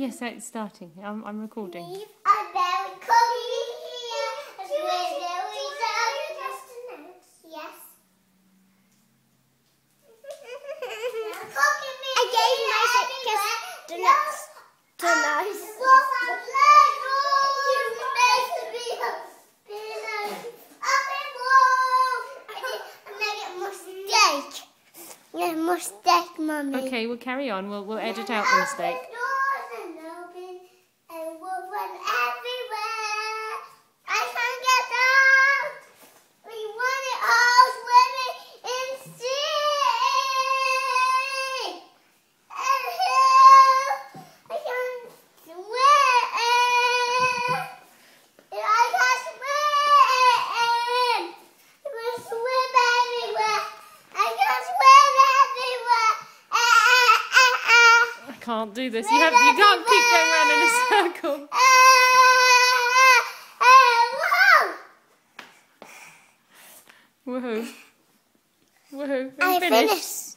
Yes, it's starting. I'm recording. Leave a berry cookie here. Yes. I gave my kiss donuts. Mistake, Mummy. Okay, we'll carry on. We'll edit out the mistake. Can't do this. You can't keep going around in a circle. Woohoo! Woohoo! I finished. finished.